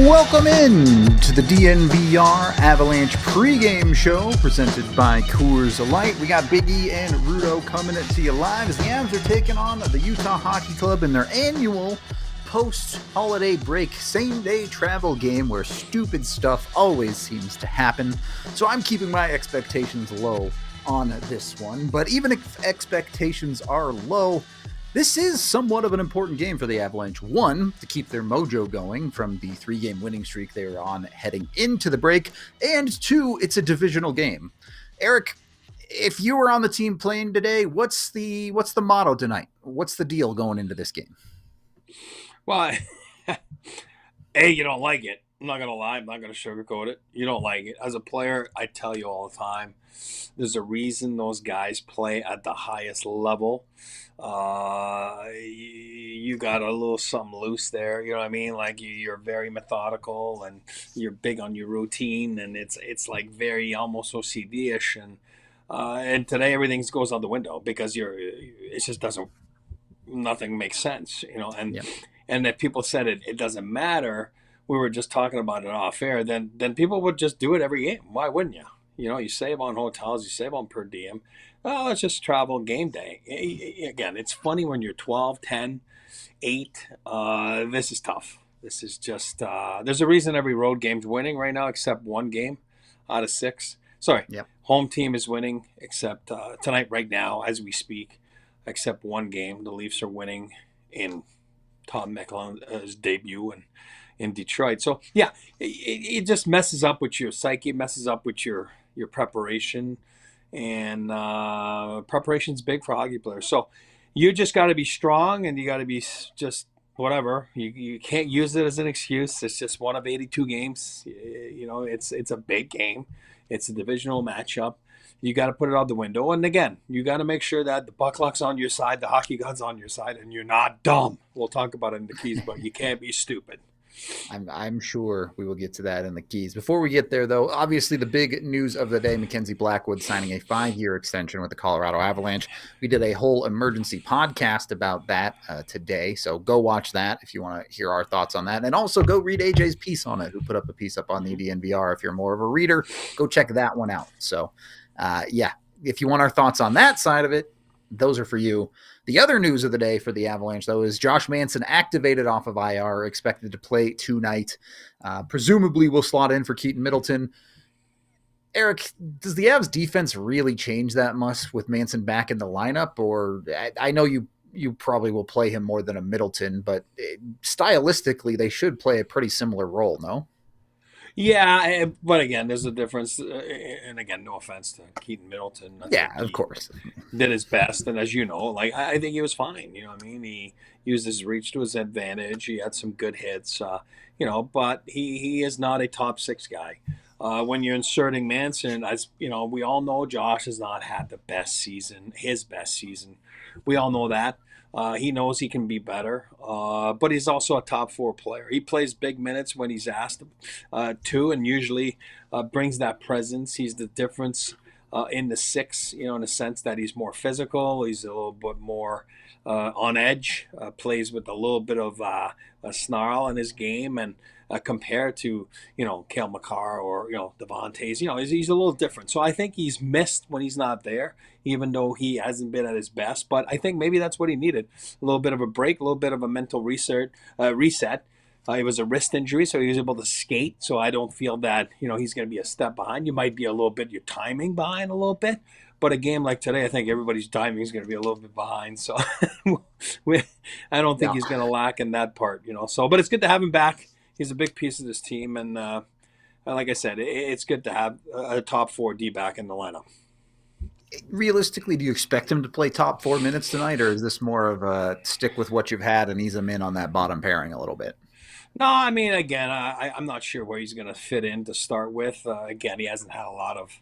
Welcome in to the DNVR Avalanche pregame show presented by Coors Light. We got Big E and Rudo coming to you live as the Avs are taking on the Utah Hockey Club in their annual post-holiday break same-day travel game where stupid stuff always seems to happen. So I'm keeping my expectations low on this one. But even if expectations are low, this is somewhat of an important game for the Avalanche. One, to keep their mojo going from the 3-game winning streak they were on heading into the break. And two, it's a divisional game. Eric, if you were on the team playing today, what's the motto tonight? What's the deal going into this game? Well, A, you don't like it. I'm not going to lie. I'm not going to sugarcoat it. You don't like it. As a player, I tell you all the time, there's a reason those guys play at the highest level. You got a little something loose there. You know what I mean? Like you're very methodical and you're big on your routine, and it's like very almost OCD-ish. And today everything goes out the window because it just doesn't, nothing makes sense, you know. And and if people said it doesn't matter, we were just talking about it off air, then people would just do it every game. Why wouldn't you? You know, you save on hotels, you save on per diem. Oh, let's just travel game day. Again, it's funny when you're 12, 10, 8. This is tough. This is just, there's a reason every road game's winning right now except one game out of 6. Sorry, home team is winning except tonight right now as we speak, except one game. The Leafs are winning in Tom Mechlin's debut in Detroit. So, yeah, it just messes up with your psyche, messes up with your preparation. And preparation's big for hockey players. So you just got to be strong, and you got to be just whatever. You can't use it as an excuse. It's just one of 82 games. You know, it's a big game. It's a divisional matchup. You got to put it out the window. And again, you got to make sure that the puck luck's on your side, the hockey god's on your side, and you're not dumb. We'll talk about it in the keys, but you can't be stupid. I'm sure we will get to that in the keys. Before we get there, though, obviously the big news of the day, McKenzie Blackwood signing a 5-year extension with the Colorado Avalanche. We did a whole emergency podcast about that today, so go watch that if you want to hear our thoughts on that. And also go read AJ's piece on it, who put up a piece up on the DNVR. If you're more of a reader, go check that one out. So, if you want our thoughts on that side of it, those are for you. The other news of the day for the Avalanche, though, is Josh Manson activated off of IR, expected to play tonight. Presumably will slot in for Keaton Middleton. Eric, does the Avs defense really change that much with Manson back in the lineup? Or I know you probably will play him more than a Middleton, but stylistically they should play a pretty similar role, no? Yeah, but again, there's a difference. And again, no offense to Keaton Middleton. Of course. Did his best. And as you know, like I think he was fine. You know what I mean? He used his reach to his advantage. He had some good hits, but he is not a top 6 guy. When you're inserting Manson, as you know, we all know Josh has not had the best season, his best season. We all know that. He knows he can be better, but he's also a top 4 player. He plays big minutes when he's asked to, and usually brings that presence. He's the difference in the 6, in the sense that he's more physical. He's a little bit more on edge, plays with a little bit of a snarl in his game, and compared to, Cale Makar or, Devontae's, he's a little different. So I think he's missed when he's not there, even though he hasn't been at his best. But I think maybe that's what he needed, a little bit of a break, a little bit of a mental reset. It was a wrist injury, so he was able to skate. So I don't feel that, he's going to be a step behind. You might be a little bit, your timing behind a little bit. But a game like today, I think everybody's timing is going to be a little bit behind. So I don't think he's going to lack in that part, So, but it's good to have him back. He's a big piece of this team. And like I said, it's good to have a top 4 D back in the lineup. Realistically, do you expect him to play top 4 minutes tonight, or is this more of a stick with what you've had and ease him in on that bottom pairing a little bit? No, I mean, again, I'm not sure where he's going to fit in to start with. Again, he hasn't had a lot of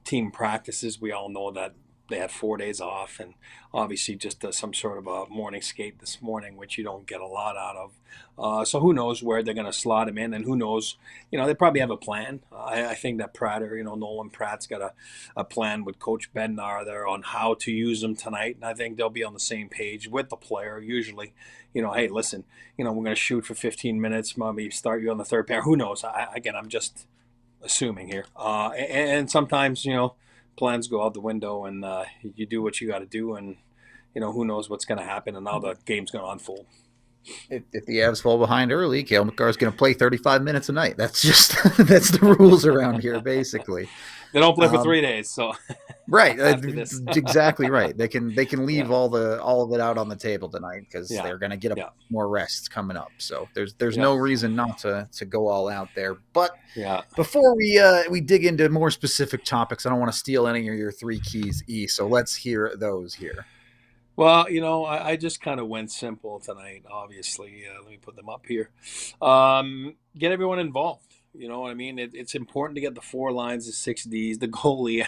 team practices. We all know that they had 4 days off, and obviously just some sort of a morning skate this morning, which you don't get a lot out of. So who knows where they're going to slot him in, and who knows, they probably have a plan. I think that Prater, Nolan Pratt's got a plan with Coach Bednar there on how to use him tonight, and I think they'll be on the same page with the player usually. Hey, listen, we're going to shoot for 15 minutes, maybe start you on the third pair. Who knows? Again, I'm just assuming here. And sometimes, plans go out the window and you do what you got to do. And, who knows what's going to happen and how the game's going to unfold. If the Avs fall behind early, Cale Makar is going to play 35 minutes a night. That's just that's the rules around here, basically. They don't play for 3 days, so right, exactly right. They can leave all of it out on the table tonight because they're going to get more rests coming up. So there's no reason not to go all out there. But before we dig into more specific topics, I don't want to steal any of your three keys, E. So let's hear those here. Well, I just kind of went simple tonight, obviously. Let me put them up here. Get everyone involved. You know what I mean? It's important to get the 4 lines, the 6 Ds, the goalie.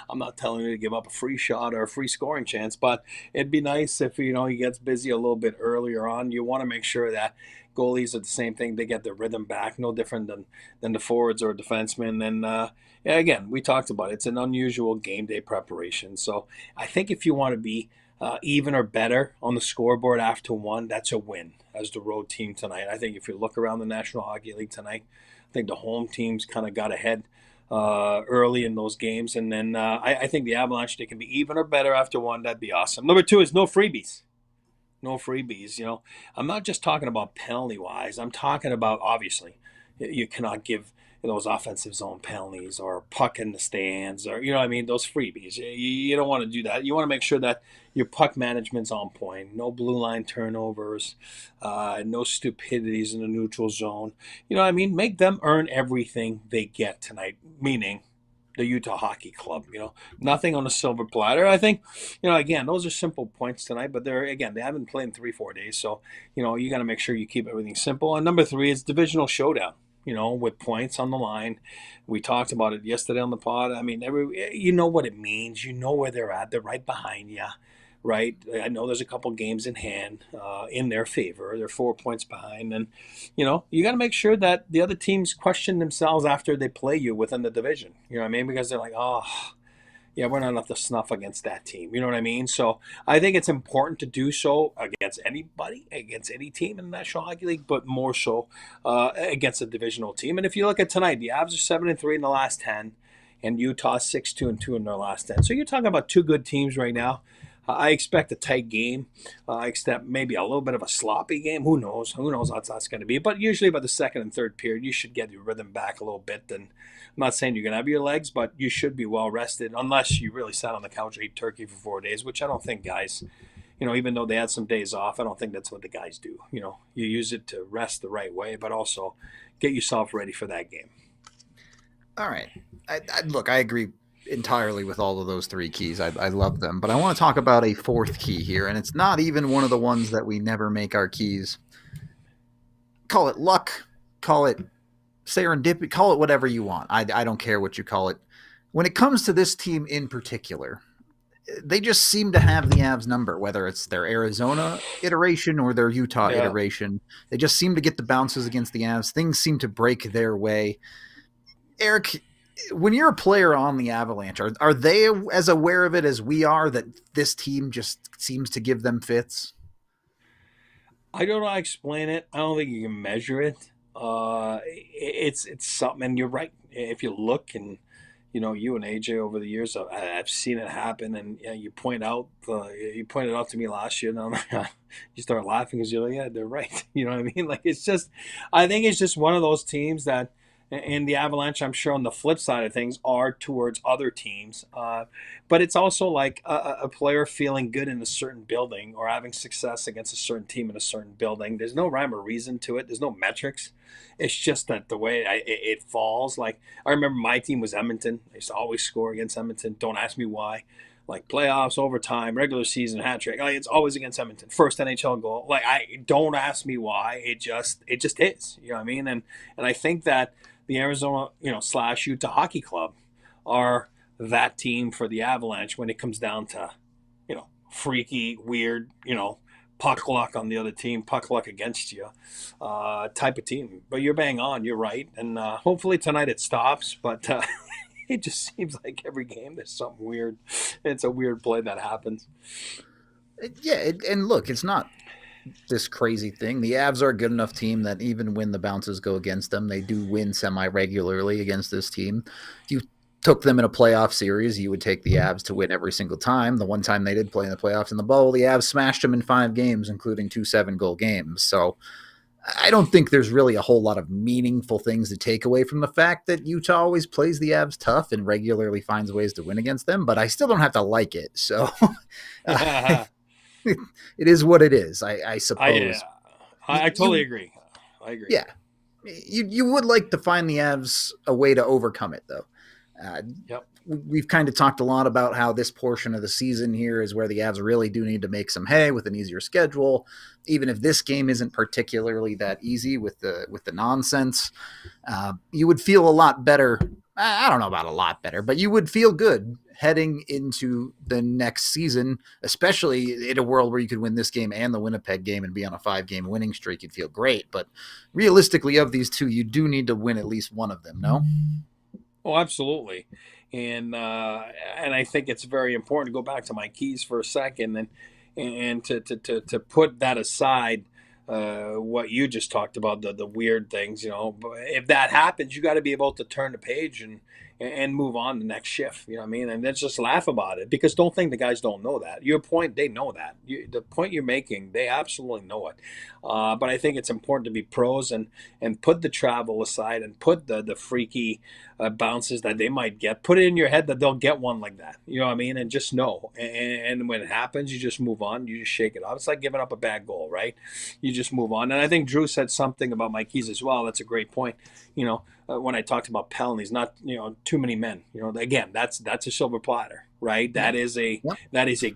I'm not telling you to give up a free shot or a free scoring chance, but it'd be nice if, he gets busy a little bit earlier on. You want to make sure that goalies are the same thing. They get their rhythm back, no different than the forwards or defensemen. And again, we talked about it. It's an unusual game day preparation. So I think if you want to be even or better on the scoreboard after 1, that's a win as the road team tonight. I think if you look around the National Hockey League tonight, I think the home teams kind of got ahead early in those games. And then I think the Avalanche, they can be even or better after 1. That'd be awesome. Number 2 is no freebies. No freebies. I'm not just talking about penalty-wise. I'm talking about, obviously, you cannot give those offensive zone penalties or puck in the stands or, those freebies. You don't want to do that. You want to make sure that your puck management's on point. No blue line turnovers, no stupidities in the neutral zone. Make them earn everything they get tonight, meaning the Utah Hockey Club. Nothing on a silver platter. I think, again, those are simple points tonight, but they haven't played in 3-4 days. So, you got to make sure you keep everything simple. And number 3 is divisional showdown. With points on the line. We talked about it yesterday on the pod. You know what it means. You know where they're at. They're right behind you, right? I know there's a couple games in hand in their favor. They're 4 points behind. And, you got to make sure that the other teams question themselves after they play you within the division. You know what I mean? Because they're like, yeah, we're not up to snuff against that team. You know what I mean? So I think it's important to do so against anybody, against any team in the National Hockey League, but more so against a divisional team. And if you look at tonight, the Avs are 7-3 in the last 10, and Utah 6-2-2 in their last 10. So you're talking about 2 good teams right now. I expect a tight game. I expect maybe a little bit of a sloppy game. Who knows? Who knows what that's going to be? But usually by the second and third period, you should get your rhythm back a little bit. And I'm not saying you're going to have your legs, but you should be well rested unless you really sat on the couch, ate turkey for 4 days, which I don't think guys, even though they had some days off, I don't think that's what the guys do. You use it to rest the right way, but also get yourself ready for that game. All right. Look, I agree entirely with all of those 3 keys. I love them, but I want to talk about a 4th key here, and it's not even one of the ones that we never make our keys. Call it luck, call it serendipity, call it whatever you want. I don't care what you call it. When it comes to this team in particular, they just seem to have the Avs number, whether it's their Arizona iteration or their Utah iteration. They just seem to get the bounces against the Avs. Things seem to break their way. Eric, when you're a player on the Avalanche, are they as aware of it as we are that this team just seems to give them fits? I don't know how to explain it. I don't think you can measure it. It's something, and you're right. If you look and you and AJ over the years, I've seen it happen, and you pointed out to me last year. And you start laughing because you're like, yeah, they're right. You know what I mean? Like I think it's just one of those teams that. And the Avalanche, I'm sure on the flip side of things, are towards other teams. But it's also like a player feeling good in a certain building or having success against a certain team in a certain building. There's no rhyme or reason to it. There's no metrics. It's just that the way it falls. Like, I remember my team was Edmonton. I used to always score against Edmonton. Don't ask me why. like playoffs, overtime, regular season, hat trick. Like, it's always against Edmonton. First NHL goal. Like, I don't ask me why. It just is. You know what I mean? And I think that the Arizona, / Utah Hockey Club are that team for the Avalanche when it comes down to, freaky, weird, puck luck on the other team, puck luck against you, type of team. But you're bang on. You're right. And hopefully tonight it stops. But it just seems like every game there's something weird. It's a weird play that happens. Yeah, and look, it's not this crazy thing. The Avs are a good enough team that even when the bounces go against them, they do win semi-regularly against this team. If you took them in a playoff series, you would take the Avs to win every single time. The one time they did play in the playoffs in the bubble, the Avs smashed them in 5 games, including 2 7-goal games. So I don't think there's really a whole lot of meaningful things to take away from the fact that Utah always plays the Avs tough and regularly finds ways to win against them, but I still don't have to like it. So it is what it is, I suppose. I totally agree. I agree. Yeah. You would like to find the Avs a way to overcome it, though. Yep. We've kind of talked a lot about how this portion of the season here is where the Avs really do need to make some hay with an easier schedule. Even if this game isn't particularly that easy with the nonsense, you would feel a lot better. I don't know about a lot better, but you would feel good heading into the next season, especially in a world where you could win this game and the Winnipeg game and be on a 5-game winning streak. You'd feel great. But realistically, of these two, you do need to win at least one of them, no? Oh, absolutely. And I think it's very important to go back to my keys for a second and to put that aside. What you just talked about, the weird things, if that happens, you got to be able to turn the page and move on the next shift. You know what I mean? And then just laugh about it, because don't think the guys don't know that. Your point, they know that. The point you're making, they absolutely know it. But I think it's important to be pros and put the travel aside and put the freaky bounces that they might get. Put it in your head that they'll get one like that. You know what I mean? And just know. And when it happens, you just move on. You just shake it off. It's like giving up a bad goal, right? You just move on. And I think Drew said something about my keys as well. That's a great point. When I talked about penalties, not too many men. Again, that's a silver platter, right? That is a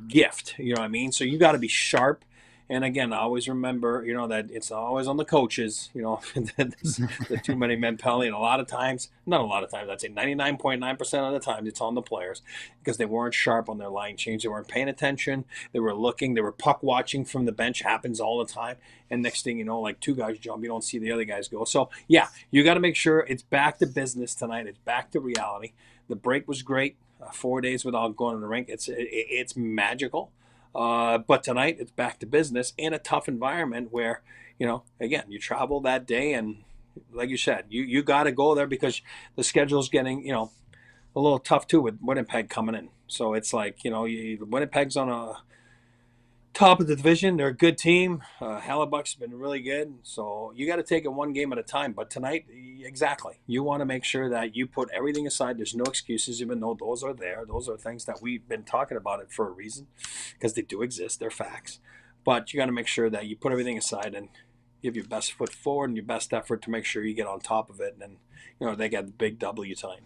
gift. You know what I mean? So you got to be sharp. And again, I always remember, that it's always on the coaches, the too many men penalty. And not a lot of times, I'd say 99.9% of the time, it's on the players because they weren't sharp on their line change. They weren't paying attention. They were looking. They were puck watching from the bench. Happens all the time. And next thing you know, like 2 guys jump, you don't see the other guys go. So, yeah, you got to make sure it's back to business tonight. It's back to reality. The break was great. 4 days without going to the rink. It's magical. But tonight it's back to business in a tough environment where, again, you travel that day and like you said, you got to go there because the schedule's getting, a little tough too with Winnipeg coming in. So it's like, Winnipeg's on a top of the division. They're a good team. Hellebuck's been really good. So you got to take it one game at a time. But tonight, exactly, you want to make sure that you put everything aside. There's no excuses, even though those are there. Those are things that we've been talking about it for a reason because they do exist. They're facts. But you got to make sure that you put everything aside and give your best foot forward and your best effort to make sure you get on top of it. And, they got the big W tonight.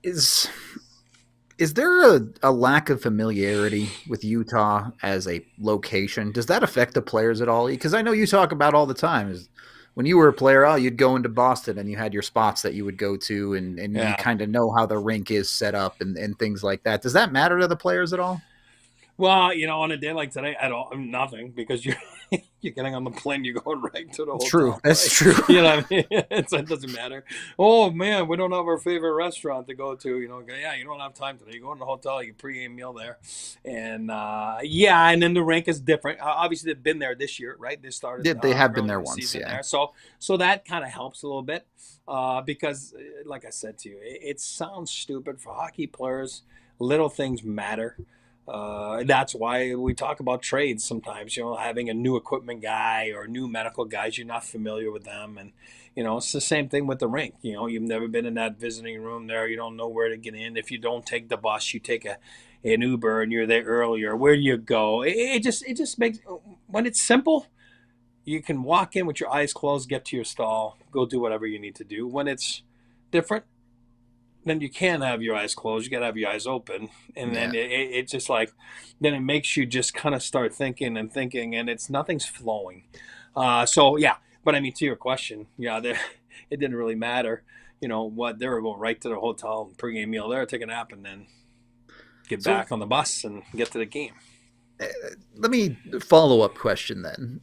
Is there a lack of familiarity with Utah as a location? Does that affect the players at all? Because I know you talk about all the time is when you were a player, you'd go into Boston and you had your spots that you would go to and Yeah. you kind of know how the rink is set up and things like that. Does that matter to the players at all? Well, on a day like today, at all, nothing, because you're getting on the plane, you're going right to the hotel. True, that's right? true. You know what I mean? So it doesn't matter. Oh man, we don't have our favorite restaurant to go to. Yeah, you don't have time today. You go in the hotel, you pregame meal there, and and then the rink is different. Obviously, they've been there this year, right? They started. They have been there once, yeah. There. So that kind of helps a little bit because, like I said to you, it sounds stupid for hockey players. Little things matter. That's why we talk about trades sometimes, having a new equipment guy or new medical guys, you're not familiar with them. And, it's the same thing with the rink. You've never been in that visiting room there. You don't know where to get in. If you don't take the bus, you take an Uber and you're there earlier. Where do you go? It just makes, when it's simple, you can walk in with your eyes closed, get to your stall, go do whatever you need to do. When it's different, then you can't have your eyes closed. You got to have your eyes open, and then Yeah. it just like then it makes you just kind of start thinking and thinking, and it's nothing's flowing. So yeah, but I mean to your question, yeah, it didn't really matter. What they were going right to the hotel, pregame meal there, take a nap, and then get So back on the bus and get to the game. let me follow up question then.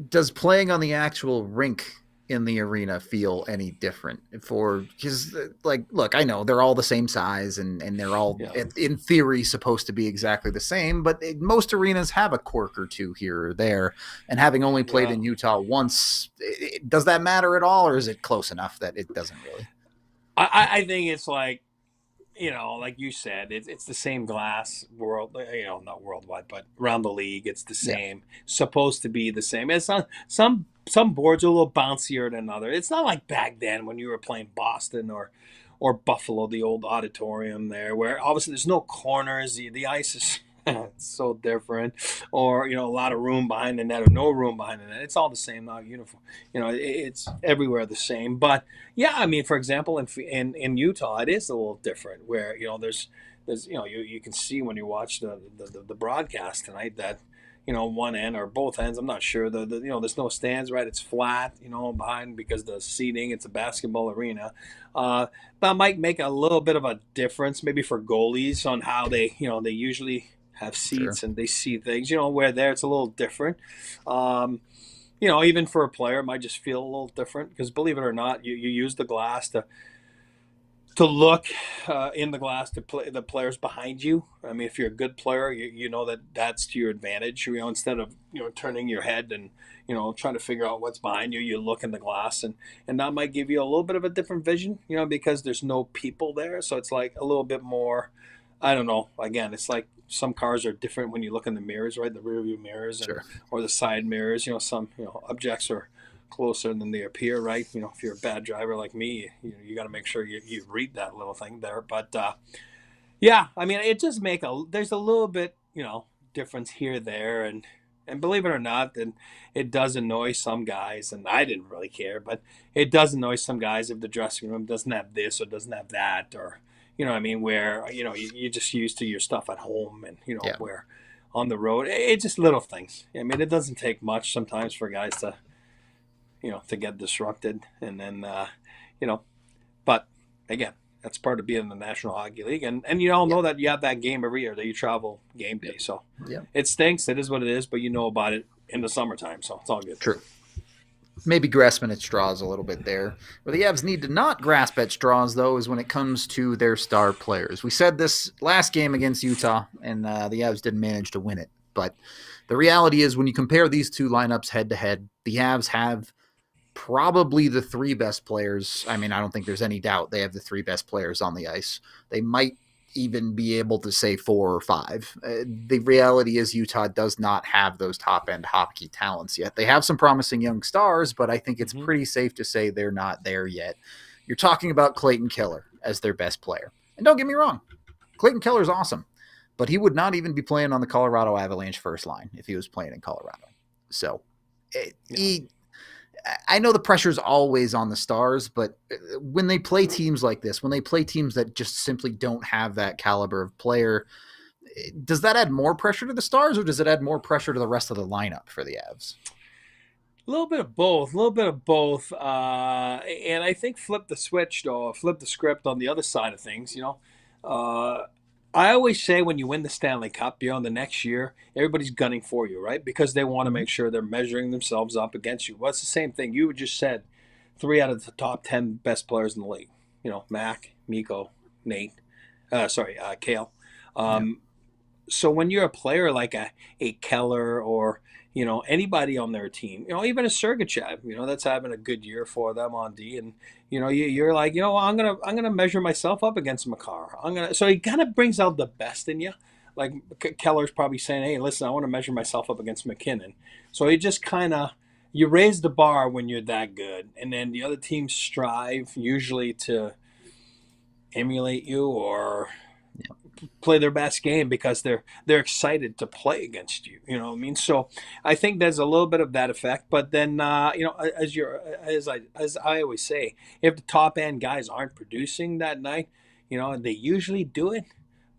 Does playing on the actual rink in the arena feel any different because like look, I know they're all the same size and they're all Yeah, in theory supposed to be exactly the same, but most arenas have a quirk or two here or there, and having only played yeah. in Utah once, does that matter at all, or is it close enough that it doesn't really? I think it's like like you said, it's the same glass not worldwide, but around the league, it's the Yeah, same. Supposed to be the same. It's not some boards are a little bouncier than others. It's not like back then when you were playing Boston or Buffalo, the old auditorium there, where obviously there's no corners. The ice is it's so different, or a lot of room behind the net or no room behind the net. It's all the same, not uniform. It's everywhere the same, but yeah, I mean, for example, in Utah, it is a little different. Where there's you can see when you watch the broadcast tonight that one end or both ends. I'm not sure. There's no stands, right? It's flat, behind because the seating. It's a basketball arena. That might make a little bit of a difference, maybe for goalies on how they usually have sure. seats and they see things. Where there it's a little different. Even for a player, it might just feel a little different because believe it or not, you use the glass to look in the glass to play the players behind you. I mean, if you're a good player, you know that's to your advantage. Instead of turning your head and trying to figure out what's behind you, you look in the glass, and that might give you a little bit of a different vision. Because there's no people there, so it's like a little bit more. I don't know. Again, it's like some cars are different when you look in the mirrors, right? The rear view mirrors and Sure. or the side mirrors. Some objects are closer than they appear, right? If you're a bad driver like me, you got to make sure you read that little thing there. But yeah, I mean, it just there's a little bit difference here there, and believe it or not, then it does annoy some guys, and I didn't really care, but it does annoy some guys if the dressing room doesn't have this or doesn't have that, or what I mean, where you're just used to your stuff at home, and Yeah. where on the road, it's just little things. I mean, it doesn't take much sometimes for guys to get disrupted, and then you know, but again, that's part of being in the National Hockey League, and you all Yeah. know that you have that game every year that you travel game day, Yep. so Yep. it stinks. It is what it is, but you know about it in the summertime, so it's all good. True. Maybe grasping at straws a little bit there. Where the Avs need to not grasp at straws, though, is when it comes to their star players. We said this last game against Utah, and the Avs didn't manage to win it. But the reality is, when you compare these two lineups head to head, the Avs have probably the three best players. I mean, I don't think there's any doubt they have the three best players on the ice. They might even be able to say four or five. The reality is Utah does not have those top end hockey talents yet. They have some promising young stars, but I think it's Mm-hmm. pretty safe to say they're not there yet. You're talking about Clayton Keller as their best player. And don't get me wrong, Clayton Keller's awesome, but he would not even be playing on the Colorado Avalanche first line if he was playing in Colorado. So Yeah. he I know the pressure's always on the Stars, but when they play teams like this, when they play teams that just simply don't have that caliber of player, does that add more pressure to the Stars, or does it add more pressure to the rest of the lineup for the Avs? A little bit of both, a little bit of both, and I think flip the switch or flip the script on the other side of things. I always say when you win the Stanley Cup, the next year everybody's gunning for you, right? Because they want to Mm-hmm. make sure they're measuring themselves up against you. Well, it's the same thing you just said. 3 out of the top 10 best players in the league. Mac, Miko, Nate, Kale. Yeah. Um, so when you're a player like a Keller or anybody on their team, even a Sergachev, that's having a good year for them on D, and you're like, I'm gonna measure myself up against Makar. So he kind of brings out the best in you. Like Keller's probably saying, hey, listen, I want to measure myself up against McKinnon. So he just kind of you raise the bar when you're that good, and then the other teams strive usually to emulate you or play their best game because they're excited to play against you. You know what I mean? So I think there's a little bit of that effect. But then as I always say, if the top end guys aren't producing that night, and they usually do it.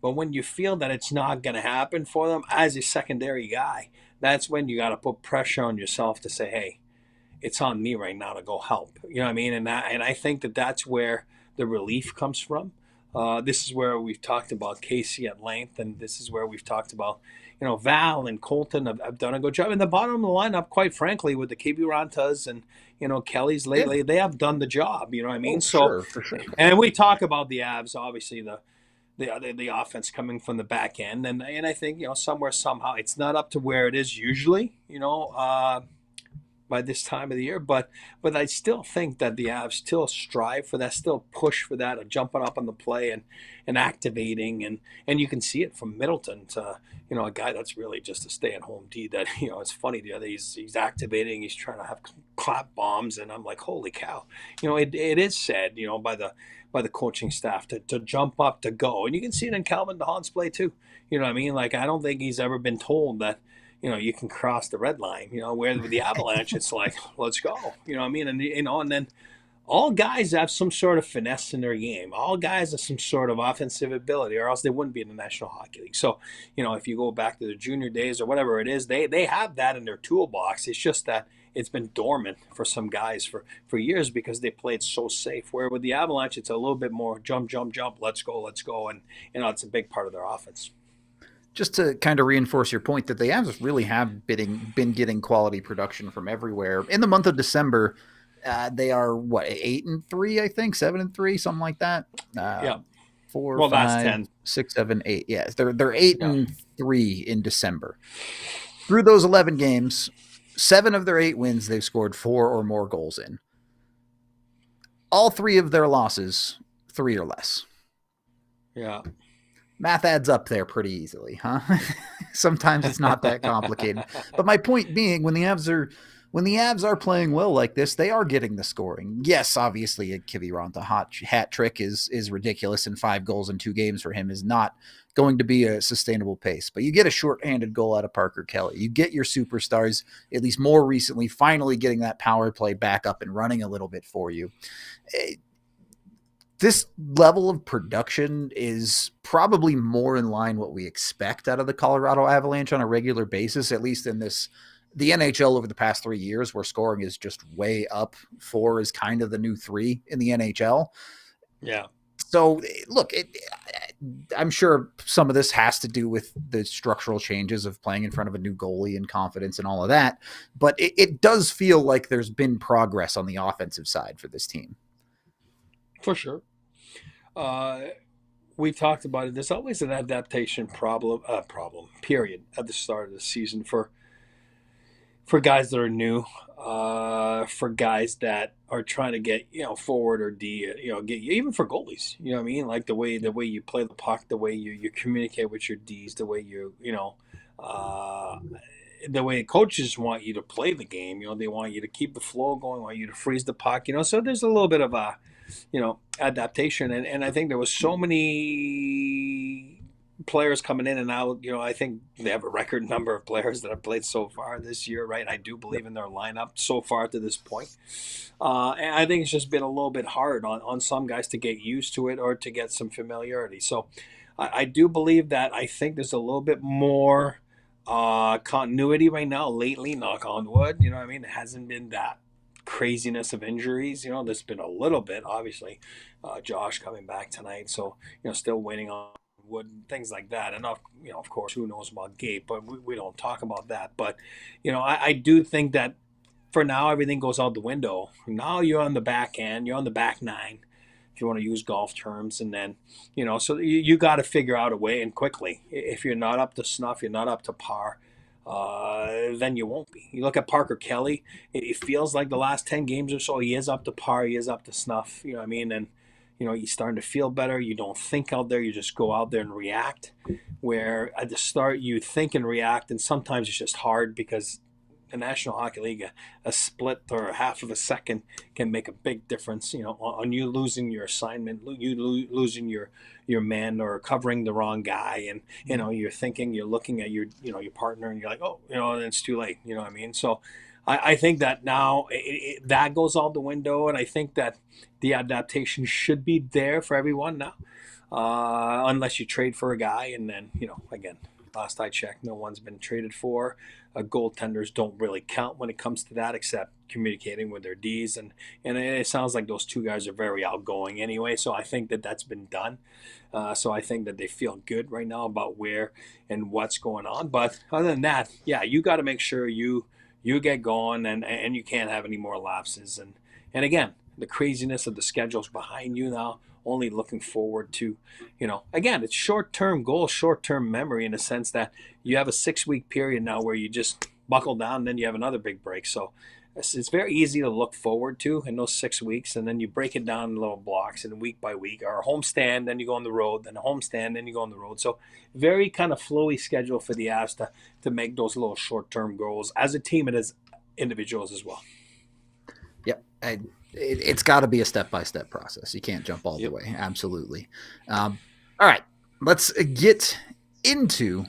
But when you feel that it's not going to happen for them as a secondary guy, that's when you got to put pressure on yourself to say, hey, it's on me right now to go help. You know what I mean? And I think that's where the relief comes from. This is where we've talked about Casey at length, and this is where we've talked about, Val and Colton have done a good job. And the bottom of the lineup, quite frankly, with the KB Rantas and, Kelly's lately, they have done the job. You know what I mean? For sure. And we talk about the Avs, obviously the offense coming from the back end, and I think somewhere somehow it's not up to where it is usually. By this time of the year, but I still think that the Avs still strive for that, still push for that, of jumping up on the play and activating, and you can see it from Middleton to a guy that's really just a stay-at-home D. That it's funny, the other he's activating, he's trying to have clap bombs, and I'm like, holy cow, it is said by the coaching staff to jump up, to go, and you can see it in Calvin DeHaan's play too. You know what I mean? Like, I don't think he's ever been told that you can cross the red line, where with the Avalanche, it's like, let's go, you know what I mean? And, and then all guys have some sort of finesse in their game. All guys have some sort of offensive ability, or else they wouldn't be in the National Hockey League. So, if you go back to the junior days or whatever it is, they have that in their toolbox. It's just that it's been dormant for some guys for years because they played so safe. Where with the Avalanche, it's a little bit more jump, let's go. And, it's a big part of their offense. Just to kind of reinforce your point that the Avs really have been getting quality production from everywhere. In the month of December, they are 8-3, I think, 7-3, something like that. Yeah. 4, well, 5, that's 10. 6, 7, 8. Yeah, they're 8-3 in December. Through those 11 games, 7 of their 8 wins, they've scored 4 or more goals in. All 3 of their losses, 3 or less. Yeah. Math adds up there pretty easily, huh? Sometimes it's not that complicated. But my point being, when the Avs are playing well like this, they are getting the scoring. Yes, obviously a Kiviranta hat trick is ridiculous, and 5 goals in 2 games for him is not going to be a sustainable pace. But you get a shorthanded goal out of Parker Kelly. You get your superstars, at least more recently, finally getting that power play back up and running a little bit for you. This level of production is probably more in line what we expect out of the Colorado Avalanche on a regular basis, at least in the NHL over the past 3 years, where scoring is just way up. 4 is kind of the new 3 in the NHL. Yeah. So look, I'm sure some of this has to do with the structural changes of playing in front of a new goalie and confidence and all of that. But it does feel like there's been progress on the offensive side for this team. For sure. We've talked about it. There's always an adaptation period at the start of the season for guys that are new, for guys that are trying to get forward or D, get even for goalies. You know what I mean? Like the way you play the puck, the way you communicate with your Ds, the way the way coaches want you to play the game. They want you to keep the flow going, want you to freeze the puck. So there's a little bit of a adaptation, and I think there was so many players coming in and out. I think they have a record number of players that have played so far this year, right? I do believe in their lineup so far to this point. And I think it's just been a little bit hard on some guys to get used to it or to get some familiarity. So I do believe that I think there's a little bit more continuity right now lately, knock on wood. You know what I mean? It hasn't been that craziness of injuries. There's been a little bit, obviously. Josh coming back tonight, so still waiting on wood, things like that. And of course, who knows about Gabe, but we don't talk about that. But I do think that for now everything goes out the window. Now you're on the back end, you're on the back 9, if you want to use golf terms, and then so you got to figure out a way, and quickly. If you're not up to snuff, you're not up to par, then you won't be. You look at Parker Kelly, it feels like the last 10 games or so he is up to par, he is up to snuff, you know what I mean? And you're starting to feel better. You don't think out there, you just go out there and react, where at the start you think and react, and sometimes it's just hard because the National Hockey League, a split or a half of a second can make a big difference. On you losing your assignment, losing your man or covering the wrong guy, and you're looking at your partner, and you're like, oh, and it's too late. You know what I mean? So I think that now that goes out the window, and I think that the adaptation should be there for everyone now, unless you trade for a guy, and then again, last I checked, no one's been traded for. Goaltenders don't really count when it comes to that, except communicating with their Ds, and it sounds like those two guys are very outgoing anyway. So I think that that's been done. So I think that they feel good right now about where and what's going on. But other than that, yeah, you got to make sure you get going, and you can't have any more lapses. And again, the craziness of the schedule's behind you now. Only looking forward to, again, it's short-term goal, short-term memory, in a sense that you have a 6-week period now where you just buckle down, and then you have another big break. So it's very easy to look forward to in those 6 weeks, and then you break it down in little blocks and week by week, or a homestand, then you go on the road, then a homestand, then you go on the road. So very kind of flowy schedule for the Avs to make those little short-term goals as a team and as individuals as well. Yep. It's got to be a step-by-step process. You can't jump all the way. Absolutely. All right. Let's get into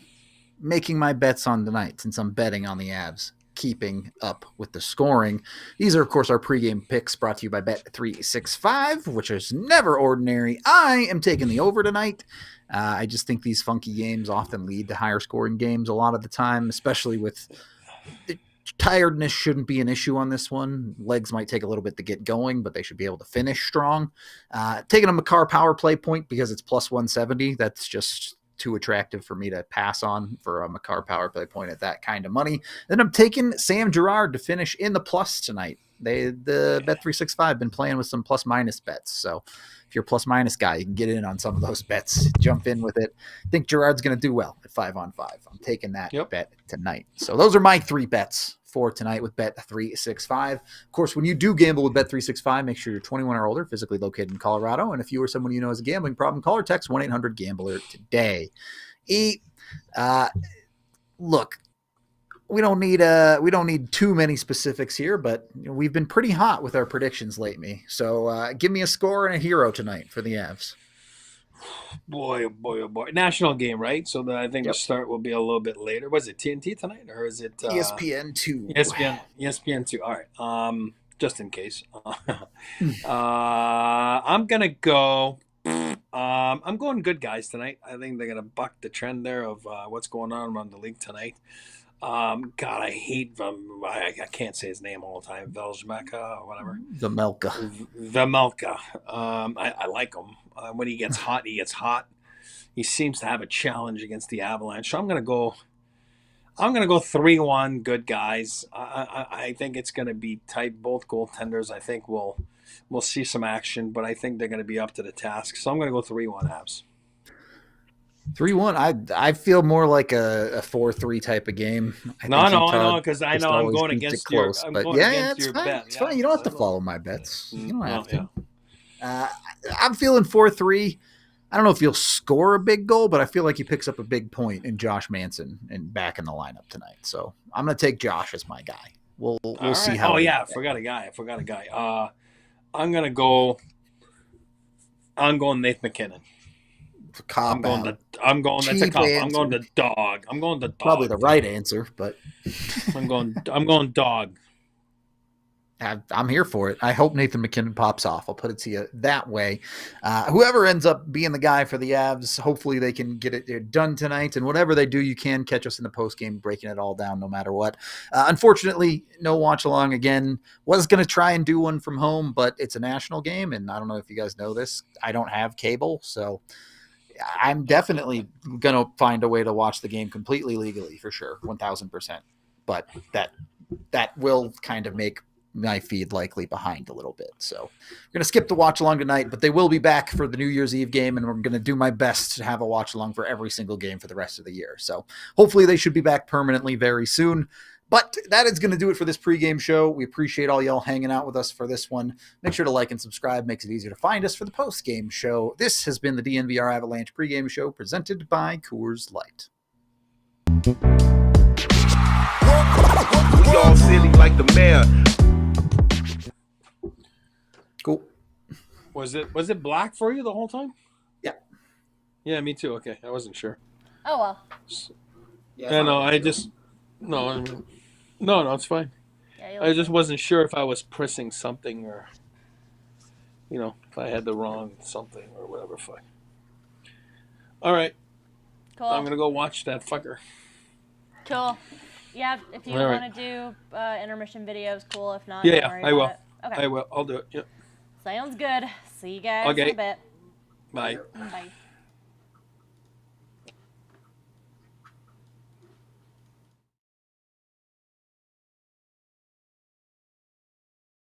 making my bets on tonight, since I'm betting on the Avs keeping up with the scoring. These are, of course, our pregame picks brought to you by Bet365, which is never ordinary. I am taking the over tonight. I just think these funky games often lead to higher scoring games a lot of the time, especially with tiredness shouldn't be an issue on this one. Legs might take a little bit to get going, but they should be able to finish strong. Taking a Makar power play point because it's plus 170. That's just too attractive for me to pass on for a Makar power play point at that kind of money. Then I'm taking Sam Girard to finish in the plus tonight. The Bet365 been playing with some plus minus bets. So if you're a plus minus guy, you can get in on some of those bets, jump in with it. I think Girard's going to do well at 5-on-5. I'm taking that bet tonight. So those are my 3 bets for tonight with Bet365. Of course, when you do gamble with Bet365, make sure you're 21 or older, physically located in Colorado. And if you or someone you know has a gambling problem, call or text 1-800-GAMBLER today. Look, we don't need too many specifics here, but we've been pretty hot with our predictions lately. So give me a score and a hero tonight for the Avs. Boy, oh boy, oh boy. National game, right? So I think the start will be a little bit later. Was it TNT tonight, or is it ESPN2? ESPN2. All right. Just in case. I'm gonna go. I'm going good guys tonight. I think they're gonna buck the trend there of what's going on around the league tonight. God, I hate I can't say his name all the time. Veljmeka or whatever. Vemelka. I like him. When he gets hot, he gets hot. He seems to have a challenge against the Avalanche. So I'm gonna go 3-1. Good guys. I think it's gonna be tight. Both goaltenders, I think we'll see some action, but I think they're gonna be up to the task. So I'm gonna go 3-1 Avs. 3-1. I feel more like a 4-3 type of game. I know, because I know I'm going against your close, but it's fine. Bet. It's fine. You don't have to follow my bets. You don't have to. I'm feeling 4-3. I don't know if you'll score a big goal, but I feel like he picks up a big point in Josh Manson and back in the lineup tonight. So I'm going to take Josh as my guy. We'll see how. Oh yeah, I forgot a guy. I'm going Nathan McKinnon. I'm going the dog. I'm going the dog. Probably the right answer, but I'm going dog. I'm here for it. I hope Nathan McKinnon pops off. I'll put it to you that way. Whoever ends up being the guy for the Avs, hopefully they can get it done tonight. And whatever they do, you can catch us in the postgame, breaking it all down no matter what. Unfortunately, no watch along again. Was going to try and do one from home, but it's a national game. And I don't know if you guys know this. I don't have cable, so I'm definitely going to find a way to watch the game completely legally for sure, 1,000%. But that will kind of make my feed likely behind a little bit. So we're going to skip the watch along tonight, but they will be back for the New Year's Eve game, and we're going to do my best to have a watch along for every single game for the rest of the year. So hopefully they should be back permanently very soon. But that is going to do it for this pregame show. We appreciate all y'all hanging out with us for this one. Make sure to like and subscribe. Makes it easier to find us for the postgame show. This has been the DNVR Avalanche pregame show presented by Coors Light. We all silly like the mayor. Cool. Was it black for you the whole time? Yeah. Yeah, me too. Okay, I wasn't sure. Oh well. Yeah. No, I just no, it's fine. Yeah, I just wasn't sure if I was pressing something or, if I had the wrong something or whatever. Fuck. All right, cool. I'm gonna go watch that fucker. Cool. Yeah, if you All right. want to do intermission videos, cool. If not, Yeah, don't worry I will. about it. Okay. I will. I'll do it. Yep. Sounds good. See you guys in a bit. Bye. Bye.